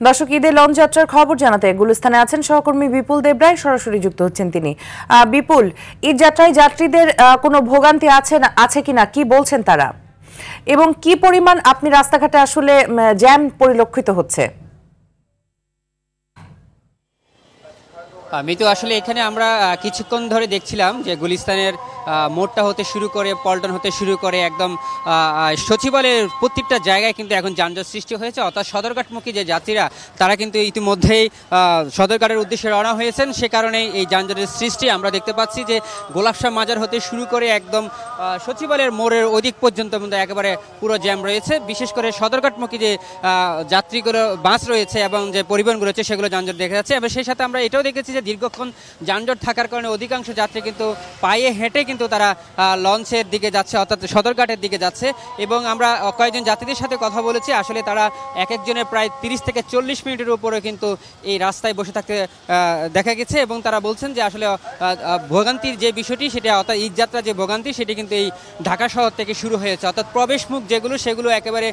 দর্শক, ঈদের লঞ্চ যাত্রার খবর জানাতে গুলিস্তানে আছেন সহকর্মী বিপুল দেবরায়, সরাসরি যুক্ত হচ্ছেন তিনি। বিপুল, ঈদ যাত্রায় যাত্রীদের কোনো ভোগান্তি আছে কিনা, কি বলছেন তারা, এবং কি পরিমাণ আপনি রাস্তাঘাটে আসলে জ্যাম পরিলক্ষিত হচ্ছে? মিতু, আসলে এখানে আমরা কিছুক্ষণ ধরে দেখছিলাম যে গুলিস্তানের মোড়টা হতে শুরু করে পল্টন হতে শুরু করে একদম সচিবালয়ের প্রত্যেকটা জায়গায় কিন্তু এখন যানজট সৃষ্টি হয়েছে। অর্থাৎ সদরঘাটমুখী যে যাত্রীরা তারা কিন্তু ইতিমধ্যেই সদরঘাটের উদ্দেশ্যে রওনা হয়েছেন, সে কারণেই এই যানজটের সৃষ্টি আমরা দেখতে পাচ্ছি যে গোলাপশাহ মাজার হতে শুরু করে একদম সচিবালয়ের মোড়ের ওদিক পর্যন্ত কিন্তু একেবারে পুরো জ্যাম রয়েছে। বিশেষ করে সদরঘাটমুখী যে যাত্রীগুলো বাস রয়েছে এবং যে পরিবহনগুলো রয়েছে সেগুলো যানজট দেখা যাচ্ছে। এবং সেই সাথে আমরা এটাও দেখেছি যে দীর্ঘক্ষণ যানজট থাকার কারণে অধিকাংশ যাত্রী কিন্তু পায়ে হেঁটে কিন্তু তারা লঞ্চের দিকে যাচ্ছে, অর্থাৎ সদরঘাটের দিকে যাচ্ছে। এবং আমরা কয়েকজন যাত্রীদের সাথে কথা বলেছি, আসলে তারা এক একজনের প্রায় 30 থেকে 40 মিনিটের উপরে কিন্তু এই রাস্তায় বসে থাকতে দেখা গেছে। এবং তারা বলছেন যে আসলে ভোগান্তির যে বিষয়টি সেটা, অর্থাৎ ঈদ যাত্রা যে ভোগান্তি সেটি কিন্তু এই ঢাকা শহর থেকে শুরু হয়েছে। অর্থাৎ প্রবেশ মুখ যেগুলো সেগুলো একেবারে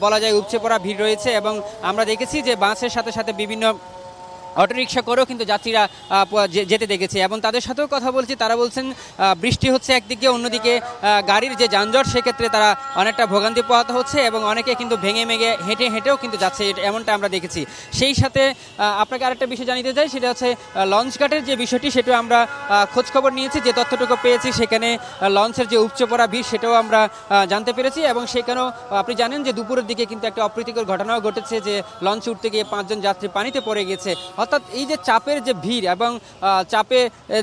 বলা যায় উপচে পড়া ভিড় রয়েছে। এবং আমরা দেখেছি যে বাসের সাথে সাথে বিভিন্ন অটোরিকশা করেও কিন্তু যাত্রীরা যেতে দেখেছে। এবং তাদের সাথেও কথা বলছি, তারা বলছেন বৃষ্টি হচ্ছে একদিকে, অন্যদিকে গাড়ির যে যানজট সেক্ষেত্রে তারা অনেকটা ভোগান্তি পোহাতে হচ্ছে এবং অনেকে কিন্তু ভেঙে হেঁটেও কিন্তু যাচ্ছে, এমনটা আমরা দেখেছি। সেই সাথে আপনাকে আরেকটা বিষয় জানিয়ে চাই, সেটা হচ্ছে লঞ্চঘাটের যে বিষয়টি, সেটাও আমরা খোঁজখবর নিয়েছি। যে তথ্যটুকু পেয়েছি সেখানে লঞ্চের যে উপচে পড়া ভিড় সেটাও আমরা জানতে পেরেছি। এবং সেখানেও আপনি জানেন যে দুপুরের দিকে কিন্তু একটা অপ্রীতিকর ঘটনাও ঘটেছে, যে লঞ্চে উঠতে গিয়ে 5 জন যাত্রী পানিতে পড়ে গেছে। অর্থাৎ এই যে চাপের যে ভিড় এবং চাপে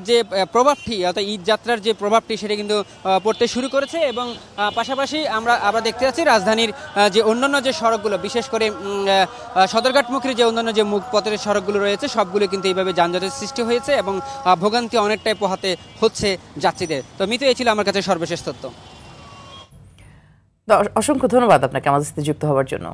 যে প্রভাবটি, অর্থাৎ ঈদ যাত্রার যে প্রভাবটি সেটা কিন্তু পড়তে শুরু করেছে। এবং পাশাপাশি আমরা দেখতে পাচ্ছি রাজধানীর যে অন্যান্য যে সড়কগুলো, বিশেষ করে সদরঘাটমুখীর যে অন্যান্য যে মুখপথের সড়কগুলো রয়েছে সবগুলো কিন্তু এইভাবে যানজটের সৃষ্টি হয়েছে এবং ভোগান্তি অনেকটাই পোহাতে হচ্ছে যাত্রীদের। তো মিতু, এই ছিল আমার কাছে সর্বশেষ তথ্য। অসংখ্য ধন্যবাদ আপনাকে আমাদের সাথে যুক্ত হওয়ার জন্য।